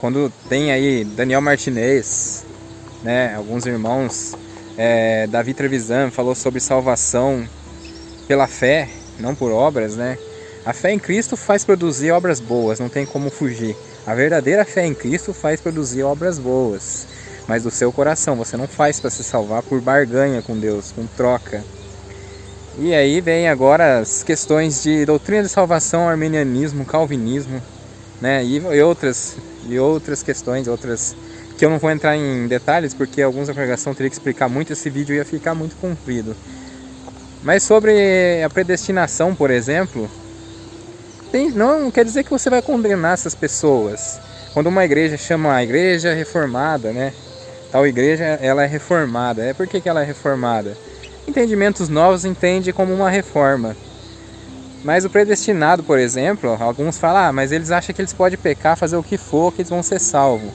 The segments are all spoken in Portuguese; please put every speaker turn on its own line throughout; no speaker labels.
Quando tem aí Daniel Martinez, né, alguns irmãos, Davi Trevisan falou sobre salvação pela fé, não por obras, né? A fé em Cristo faz produzir obras boas, não tem como fugir. A verdadeira fé em Cristo faz produzir obras boas, mas do seu coração. Você não faz para se salvar por barganha com Deus, com troca. E aí vem agora as questões de doutrina de salvação, arminianismo, calvinismo, né? E outras questões, outras que eu não vou entrar em detalhes, porque alguns da congregação teria que explicar muito, esse vídeo ia ficar muito comprido. Mas sobre a predestinação, por exemplo, não quer dizer que você vai condenar essas pessoas. Quando uma igreja chama a igreja reformada, né? Tal igreja, ela é reformada. Por que ela é reformada? Entendimentos novos entende como uma reforma. Mas o predestinado, por exemplo, alguns falam, mas eles acham que eles podem pecar, fazer o que for, que eles vão ser salvos.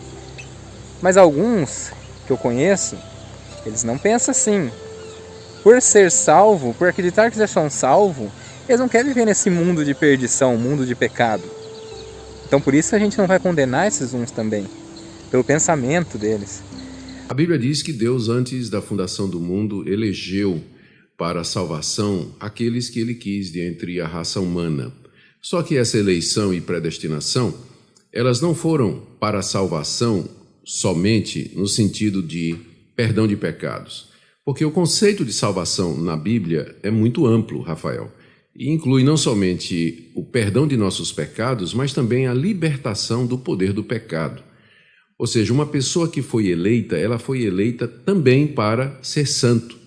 Mas alguns que eu conheço, eles não pensam assim. Por ser salvo, por acreditar que já são salvos, eles não querem viver nesse mundo de perdição, mundo de pecado. Então por isso a gente não vai condenar esses uns também, pelo pensamento deles.
A Bíblia diz que Deus, antes da fundação do mundo, elegeu para a salvação aqueles que ele quis de entre a raça humana. Só que essa eleição e predestinação, elas não foram para a salvação somente no sentido de perdão de pecados. Porque o conceito de salvação na Bíblia é muito amplo, Rafael, e inclui não somente o perdão de nossos pecados, mas também a libertação do poder do pecado. Ou seja, uma pessoa que foi eleita, ela foi eleita também para ser santo.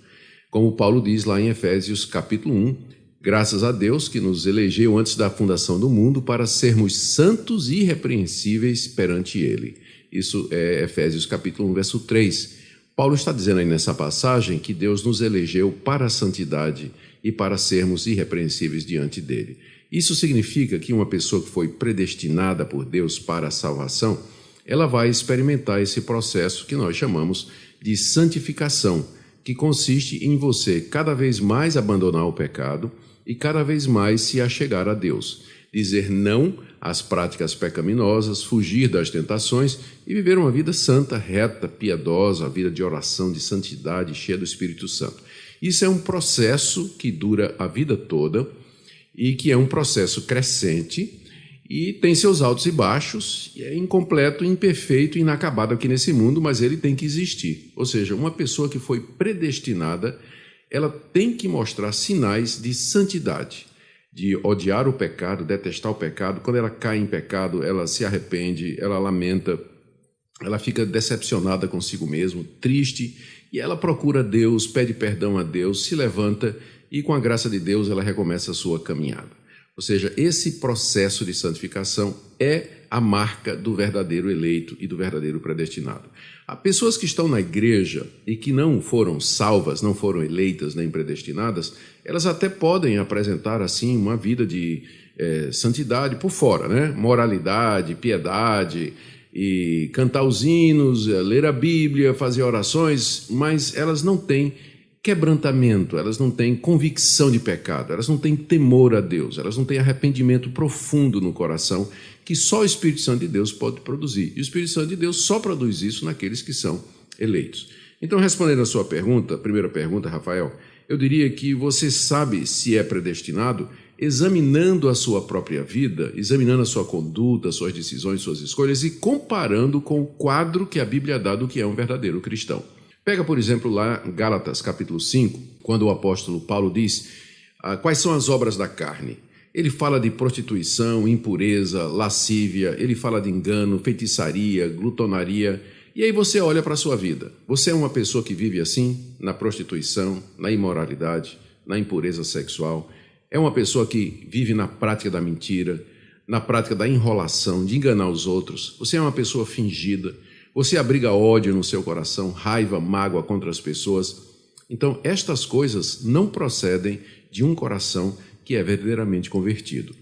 Como Paulo diz lá em Efésios capítulo 1, graças a Deus que nos elegeu antes da fundação do mundo para sermos santos e irrepreensíveis perante Ele. Isso é Efésios capítulo 1, verso 3. Paulo está dizendo aí nessa passagem que Deus nos elegeu para a santidade e para sermos irrepreensíveis diante dEle. Isso significa que uma pessoa que foi predestinada por Deus para a salvação, ela vai experimentar esse processo que nós chamamos de santificação, que consiste em você cada vez mais abandonar o pecado e cada vez mais se achegar a Deus, dizer não às práticas pecaminosas, fugir das tentações e viver uma vida santa, reta, piedosa, a vida de oração, de santidade, cheia do Espírito Santo. Isso é um processo que dura a vida toda e que é um processo crescente e tem seus altos e baixos, e é incompleto, imperfeito, inacabado aqui nesse mundo, mas ele tem que existir. Ou seja, uma pessoa que foi predestinada, ela tem que mostrar sinais de santidade, de odiar o pecado, detestar o pecado. Quando ela cai em pecado, ela se arrepende, ela lamenta, ela fica decepcionada consigo mesma, triste, e ela procura Deus, pede perdão a Deus, se levanta e com a graça de Deus ela recomeça a sua caminhada. Ou seja, esse processo de santificação é a marca do verdadeiro eleito e do verdadeiro predestinado. Há pessoas que estão na igreja e que não foram salvas, não foram eleitas nem predestinadas, elas até podem apresentar assim uma vida de santidade por fora, né? Moralidade, piedade, e cantar os hinos, ler a Bíblia, fazer orações, mas elas não têm quebrantamento, elas não têm convicção de pecado, elas não têm temor a Deus, elas não têm arrependimento profundo no coração, que só o Espírito Santo de Deus pode produzir. E o Espírito Santo de Deus só produz isso naqueles que são eleitos. Então, respondendo a sua pergunta, a primeira pergunta, Rafael, eu diria que você sabe se é predestinado examinando a sua própria vida, examinando a sua conduta, suas decisões, suas escolhas e comparando com o quadro que a Bíblia dá do que é um verdadeiro cristão. Pega, por exemplo, lá em Gálatas, capítulo 5, quando o apóstolo Paulo diz quais são as obras da carne. Ele fala de prostituição, impureza, lascívia, ele fala de engano, feitiçaria, glutonaria. E aí você olha para a sua vida. Você é uma pessoa que vive assim, na prostituição, na imoralidade, na impureza sexual. É uma pessoa que vive na prática da mentira, na prática da enrolação, de enganar os outros. Você é uma pessoa fingida. Você abriga ódio no seu coração, raiva, mágoa contra as pessoas. Então, estas coisas não procedem de um coração que é verdadeiramente convertido.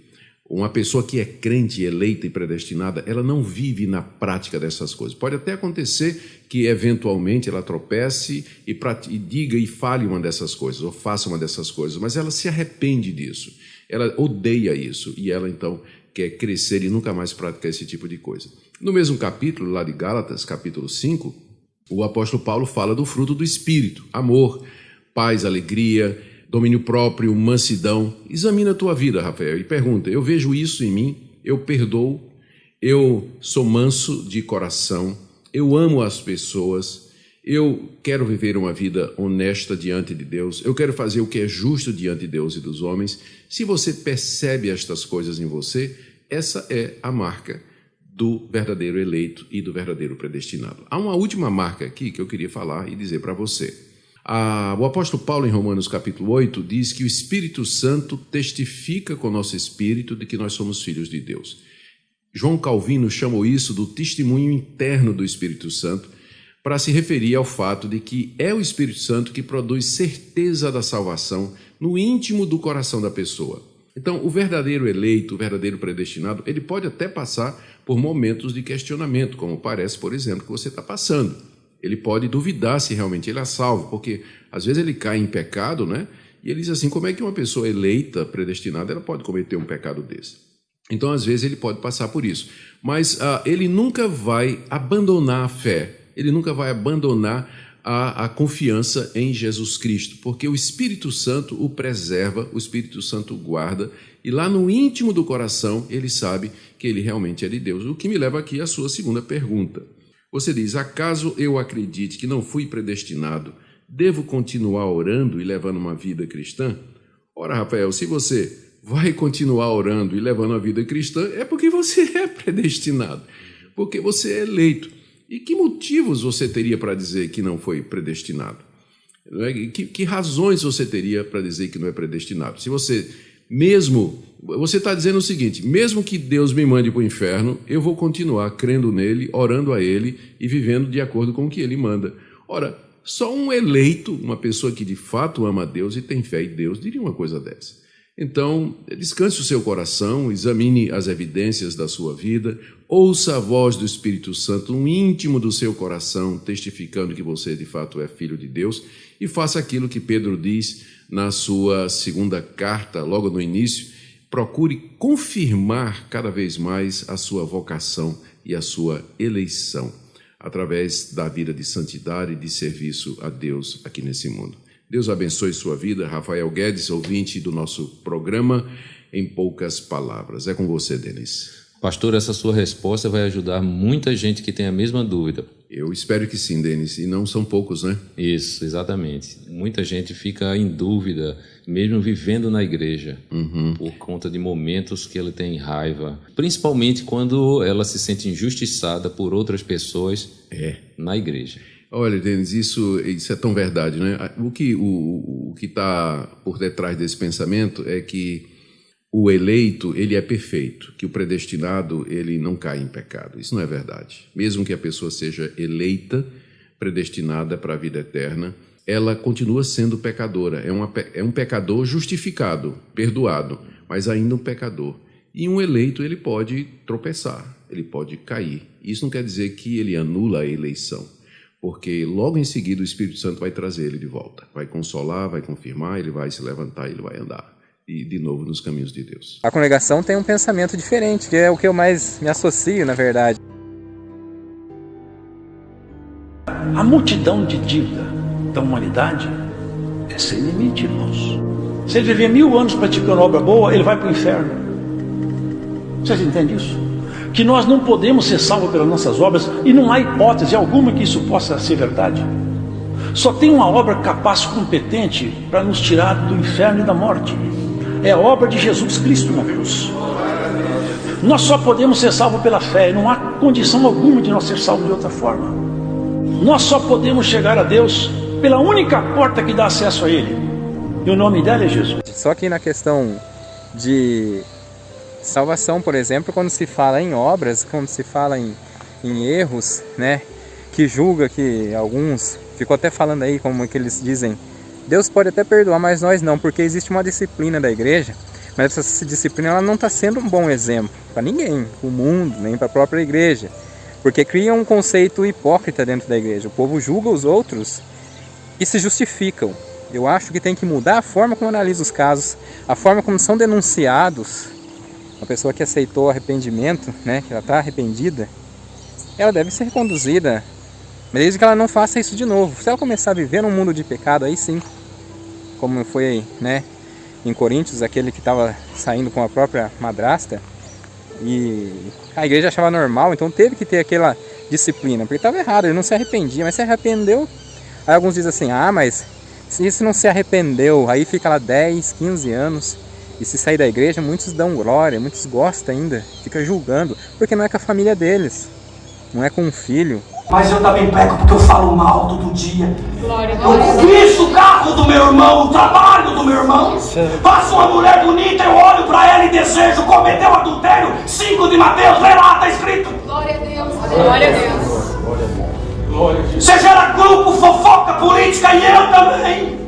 Uma pessoa que é crente, eleita e predestinada, ela não vive na prática dessas coisas. Pode até acontecer que, eventualmente, ela tropece e diga e fale uma dessas coisas, ou faça uma dessas coisas, mas ela se arrepende disso. Ela odeia isso e ela, então, quer crescer e nunca mais praticar esse tipo de coisa. No mesmo capítulo, lá de Gálatas, capítulo 5, o apóstolo Paulo fala do fruto do Espírito: amor, paz, alegria, domínio próprio, mansidão. Examina a tua vida, Rafael, e pergunta: eu vejo isso em mim? Eu perdoo? Eu sou manso de coração? Eu amo as pessoas? Eu quero viver uma vida honesta diante de Deus? Eu quero fazer o que é justo diante de Deus e dos homens? Se você percebe estas coisas em você, essa é a marca do verdadeiro eleito e do verdadeiro predestinado. Há uma última marca aqui que eu queria falar e dizer para você. O apóstolo Paulo, em Romanos capítulo 8, diz que o Espírito Santo testifica com o nosso espírito de que nós somos filhos de Deus. João Calvino chamou isso do testemunho interno do Espírito Santo, para se referir ao fato de que é o Espírito Santo que produz certeza da salvação no íntimo do coração da pessoa. Então, o verdadeiro eleito, o verdadeiro predestinado, ele pode até passar por momentos de questionamento, como parece, por exemplo, que você está passando. Ele pode duvidar se realmente ele é salvo, porque às vezes ele cai em pecado, né? E ele diz assim: como é que uma pessoa eleita, predestinada, ela pode cometer um pecado desse? Então, às vezes, ele pode passar por isso. Mas ele nunca vai abandonar a fé, ele nunca vai abandonar a confiança em Jesus Cristo, porque o Espírito Santo o preserva, o Espírito Santo o guarda, e lá no íntimo do coração ele sabe que ele realmente é de Deus. O que me leva aqui à sua segunda pergunta. Você diz: acaso eu acredite que não fui predestinado, devo continuar orando e levando uma vida cristã? Ora, Rafael, se você vai continuar orando e levando a vida cristã, é porque você é predestinado, porque você é eleito. E que motivos você teria para dizer que não foi predestinado? Que razões você teria para dizer que não é predestinado? Se você está dizendo o seguinte: mesmo que Deus me mande para o inferno, eu vou continuar crendo nele, orando a ele e vivendo de acordo com o que ele manda. Ora, só um eleito, uma pessoa que de fato ama a Deus e tem fé em Deus, diria uma coisa dessa. Então, descanse o seu coração, examine as evidências da sua vida, ouça a voz do Espírito Santo no íntimo do seu coração, testificando que você de fato é filho de Deus, e faça aquilo que Pedro diz na sua segunda carta, logo no início: procure confirmar cada vez mais a sua vocação e a sua eleição, através da vida de santidade e de serviço a Deus aqui nesse mundo. Deus abençoe sua vida. Rafael Guedes, ouvinte do nosso programa Em Poucas Palavras. É com você, Denis.
Pastor, essa sua resposta vai ajudar muita gente que tem a mesma dúvida.
Eu espero que sim, Denis, e não são poucos, né?
Isso, exatamente. Muita gente fica em dúvida, mesmo vivendo na igreja, por conta de momentos que ela tem raiva, principalmente quando ela se sente injustiçada por outras pessoas na igreja.
Olha, Denis, isso é tão verdade, né? O que está por detrás desse pensamento é que o eleito, ele é perfeito, que o predestinado, ele não cai em pecado. Isso não é verdade. Mesmo que a pessoa seja eleita, predestinada para a vida eterna, ela continua sendo pecadora. É um pecador justificado, perdoado, mas ainda um pecador. E um eleito, ele pode tropeçar, ele pode cair. Isso não quer dizer que ele anula a eleição, porque logo em seguida o Espírito Santo vai trazer ele de volta, vai consolar, vai confirmar, ele vai se levantar, ele vai andar e de novo nos caminhos de Deus.
A congregação tem um pensamento diferente, que é o que eu mais me associo, na verdade.
A multidão de dívida da humanidade é sem limite, irmãos. Se ele viver 1000 anos praticando obra boa, ele vai para o inferno. Vocês entendem isso? Que nós não podemos ser salvos pelas nossas obras, e não há hipótese alguma que isso possa ser verdade. Só tem uma obra capaz, competente para nos tirar do inferno e da morte. É a obra de Jesus Cristo na cruz. Nós só podemos ser salvos pela fé, e não há condição alguma de nós ser salvos de outra forma. Nós só podemos chegar a Deus pela única porta que dá acesso a Ele, e o nome dela é Jesus.
Só que na questão de salvação, por exemplo, quando se fala em obras, quando se fala em erros, né, que julga que alguns, ficou até falando aí como que eles dizem, Deus pode até perdoar, mas nós não, porque existe uma disciplina da igreja, mas essa disciplina ela não está sendo um bom exemplo para ninguém, para o mundo, nem para a própria igreja, porque cria um conceito hipócrita dentro da igreja. O povo julga os outros e se justificam. Eu acho que tem que mudar a forma como analisa os casos, a forma como são denunciados. Uma pessoa que aceitou arrependimento, né, que ela está arrependida, ela deve ser reconduzida, mas desde que ela não faça isso de novo. Se ela começar a viver num mundo de pecado, aí sim, como foi, né, em Coríntios, aquele que estava saindo com a própria madrasta, e a igreja achava normal, então teve que ter aquela disciplina, porque estava errado, ele não se arrependia, mas se arrependeu. Aí alguns dizem assim, mas se isso não se arrependeu, aí fica lá 10, 15 anos, e se sair da igreja, muitos dão glória, muitos gostam ainda, fica julgando, porque não é com a família deles, não é com um filho.
Mas eu também peco porque eu falo mal todo dia. Eu visto o carro do meu irmão, o trabalho do meu irmão. Passa uma mulher bonita, eu olho pra ela e desejo. Cometeu adultério, 5 de Mateus, lê lá, tá escrito.
Glória a Deus, glória a Deus.
Você gera grupo, fofoca, política e eu também.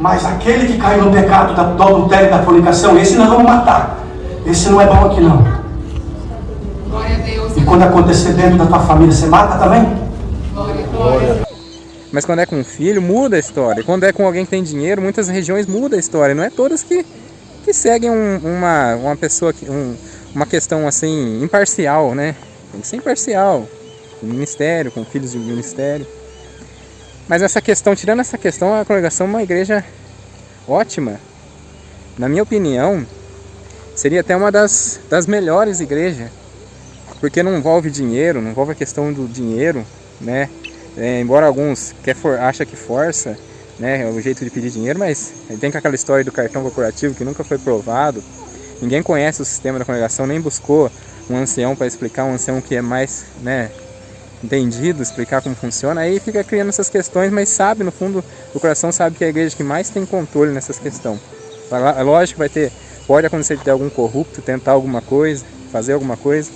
Mas aquele que caiu no pecado do adultério e da fornicação, esse nós vamos matar. Esse não é bom aqui não.
Glória a Deus.
E quando acontecer dentro da tua família, você mata também?
Glória.
Mas quando é com um filho, muda a história. E quando é com alguém que tem dinheiro, muitas regiões muda a história. Não é todas que seguem uma pessoa, uma questão assim, imparcial, né? Tem que ser imparcial. Com ministério, com filhos de ministério. Mas essa questão, tirando essa questão, a congregação é uma igreja ótima. Na minha opinião, seria até uma das melhores igrejas. Porque não envolve dinheiro, não envolve a questão do dinheiro, né? Embora alguns acham que força, né, o jeito de pedir dinheiro, mas tem aquela história do cartão corporativo que nunca foi provado. Ninguém conhece o sistema da congregação, nem buscou um ancião para explicar, um ancião que é mais, né, entendido, explicar como funciona. Aí fica criando essas questões, mas sabe, no fundo do coração, sabe que é a igreja que mais tem controle nessas questões. É lógico que pode acontecer de ter algum corrupto, tentar alguma coisa, fazer alguma coisa,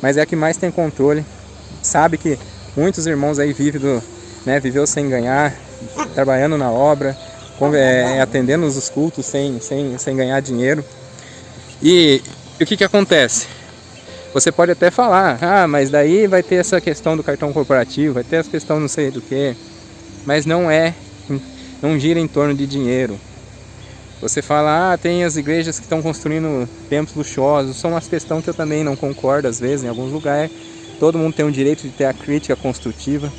mas é a que mais tem controle. Sabe que muitos irmãos aí viveu sem ganhar, trabalhando na obra, atendendo os cultos sem ganhar dinheiro. E o que acontece? Você pode até falar, mas daí vai ter essa questão do cartão corporativo, vai ter essa questão não sei do que, mas não gira em torno de dinheiro. Você fala, tem as igrejas que estão construindo templos luxuosos, são umas questões que eu também não concordo às vezes, em alguns lugares. Todo mundo tem o direito de ter a crítica construtiva.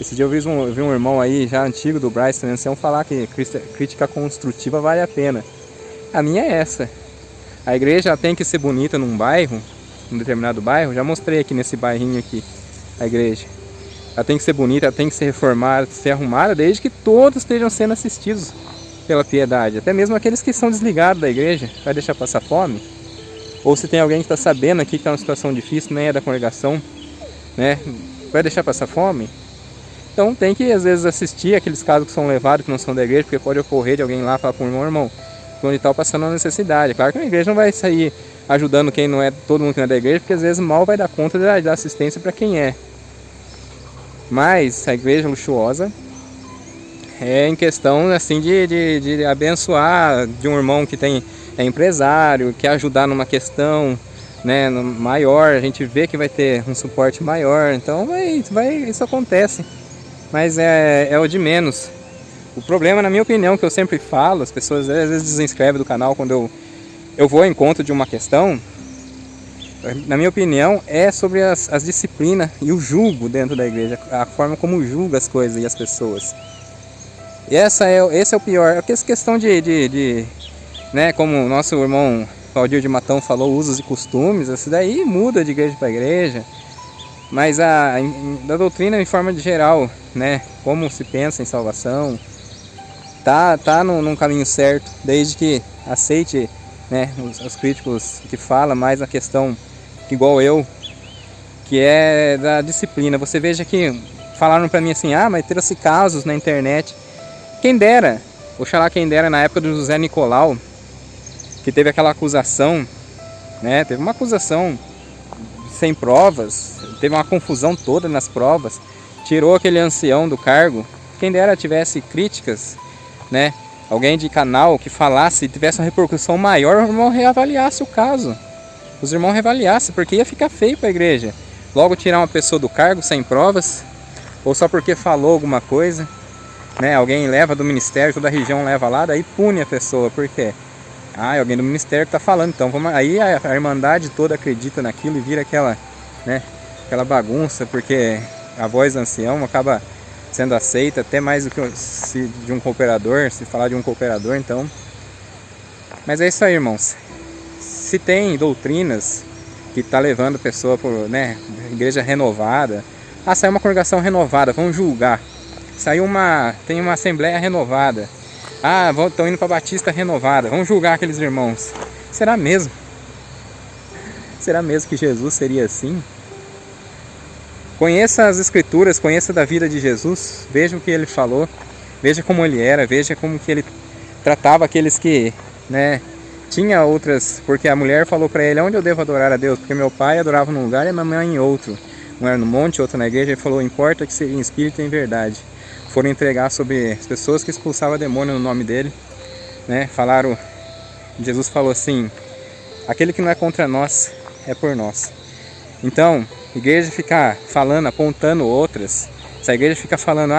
Esse dia eu vi um irmão aí, já antigo do Bryce, ancião, falar que crítica construtiva vale a pena. A minha é essa. A igreja tem que ser bonita num bairro, num determinado bairro. Já mostrei aqui nesse bairrinho aqui, a igreja. Ela tem que ser bonita, ela tem que ser reformada, ser arrumada, desde que todos estejam sendo assistidos pela piedade. Até mesmo aqueles que são desligados da igreja, vai deixar passar fome. Ou se tem alguém que está sabendo aqui que está numa situação difícil, nem é da congregação, né, vai deixar passar fome. Então tem que às vezes assistir aqueles casos que são levados, que não são da igreja, porque pode ocorrer de alguém lá falar para o irmão, onde está passando uma necessidade. Claro que a igreja não vai sair ajudando quem não é, todo mundo que não é da igreja, porque às vezes mal vai dar conta da assistência para quem é. Mas a igreja luxuosa é em questão assim de abençoar, de um irmão que é empresário, quer ajudar numa questão, né, maior, a gente vê que vai ter um suporte maior, então isso acontece, mas é o de menos. O problema, na minha opinião, que eu sempre falo, as pessoas às vezes desinscrevem do canal quando eu vou ao encontro de uma questão, na minha opinião, é sobre as disciplinas e o julgo dentro da igreja, a forma como julga as coisas e as pessoas. E esse é o pior, essa questão né, como o nosso irmão Valdir de Matão falou, usos e costumes, isso daí muda de igreja para igreja, mas da doutrina em forma de geral, né, como se pensa em salvação, tá num caminho certo, desde que aceite, né, os críticos que falam mais a questão, igual eu, que é da disciplina. Você veja que falaram para mim assim, mas trouxe casos na internet. Quem dera, oxalá quem dera, na época do José Nicolau, que teve aquela acusação, né? Teve uma acusação sem provas, teve uma confusão toda nas provas, tirou aquele ancião do cargo. Quem dera tivesse críticas, né? Alguém de canal que falasse, tivesse uma repercussão maior, o irmão reavaliasse o caso. Os irmãos reavaliassem, porque ia ficar feio para a igreja. Logo tirar uma pessoa do cargo sem provas, ou só porque falou alguma coisa. Né, alguém leva do ministério, toda a região leva lá, daí pune a pessoa, por quê? É alguém do ministério que está falando, então aí a irmandade toda acredita naquilo e vira aquela, né, aquela bagunça, porque a voz do ancião acaba sendo aceita até mais do que de um cooperador, se falar de um cooperador, então. Mas é isso aí, irmãos. Se tem doutrinas que tá levando a pessoa por, né, igreja renovada, saiu uma congregação renovada, vamos julgar. Tem uma assembleia renovada. Estão indo para Batista renovada, vamos julgar aqueles irmãos. Será mesmo? Será mesmo que Jesus seria assim? Conheça as escrituras, conheça da vida de Jesus, veja o que ele falou, veja como ele era, veja como que ele tratava aqueles que, né, tinha outras, porque a mulher falou para ele: onde eu devo adorar a Deus? Porque meu pai adorava num lugar e minha mãe em outro. Um era no monte, outro na igreja. Ele falou: importa que seja em espírito e em verdade. Foram entregar sobre as pessoas que expulsavam demônio no nome dele, né? Jesus falou assim: aquele que não é contra nós é por nós. Então, igreja ficar falando, apontando outras, se a igreja fica falando,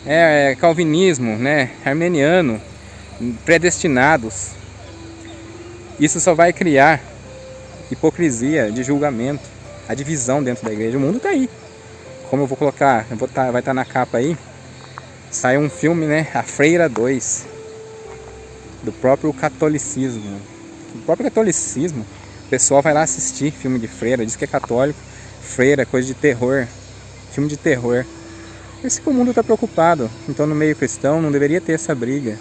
é calvinismo, né, armeniano, predestinados, isso só vai criar hipocrisia de julgamento, a divisão dentro da igreja. O mundo está aí. Como eu vou colocar, vai estar na capa aí, saiu um filme, né, A Freira 2, do próprio catolicismo. O próprio catolicismo, o pessoal vai lá assistir filme de freira, diz que é católico, freira, coisa de terror, filme de terror. Esse que o mundo está preocupado. Então, no meio cristão não deveria ter essa briga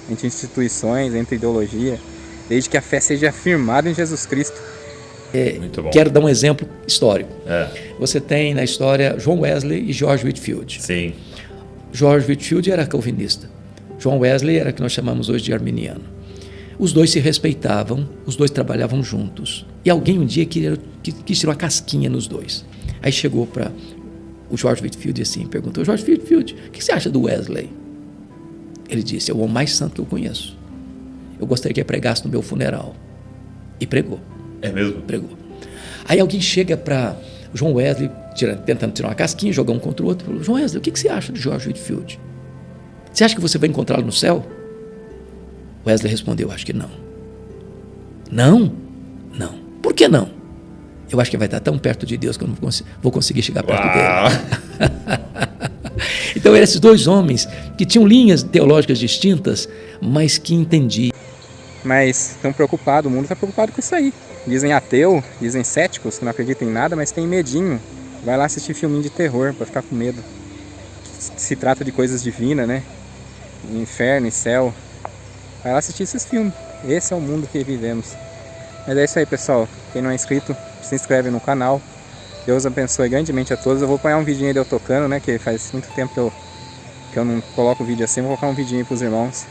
entre instituições, entre ideologia, desde que a fé seja afirmada em Jesus Cristo.
Muito bom. Quero dar um exemplo histórico. Você tem na história John Wesley e George Whitefield.
Sim.
George Whitefield era calvinista. John Wesley era o que nós chamamos hoje de arminiano. Os dois se respeitavam, os dois trabalhavam juntos. E alguém um dia quis tirar uma casquinha nos dois. Aí chegou para o George Whitefield assim, perguntou: George Whitefield, o que você acha do Wesley? Ele disse: é o homem mais santo que eu conheço. Eu gostaria que ele pregasse no meu funeral. E pregou.
É mesmo?
Pregou. Aí alguém chega para John Wesley, tentando tirar uma casquinha, jogar um contra o outro, e falou: John Wesley, o que você acha de George Whitefield? Você acha que você vai encontrá-lo no céu? Wesley respondeu: acho que não. Não? Não. Por que não? Eu acho que vai estar tão perto de Deus que eu não vou conseguir chegar perto dele. Então eram esses dois homens que tinham linhas teológicas distintas, mas que entendiam.
Mas estão preocupados, o mundo está preocupado com isso aí. Dizem ateu, dizem céticos, que não acreditam em nada, mas tem medinho. Vai lá assistir filminho de terror para ficar com medo. Se trata de coisas divinas, né? Inferno e céu. Vai lá assistir esses filmes. Esse é o mundo que vivemos. Mas é isso aí, pessoal. Quem não é inscrito, se inscreve no canal. Deus abençoe grandemente a todos. Eu vou pôr um vidinho aí de eu tocando, né? Que faz muito tempo que eu não coloco vídeo assim. Vou colocar um vidinho aí pros irmãos.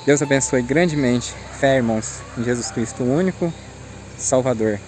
Deus abençoe grandemente. Fé, irmãos, em Jesus Cristo, o único Salvador.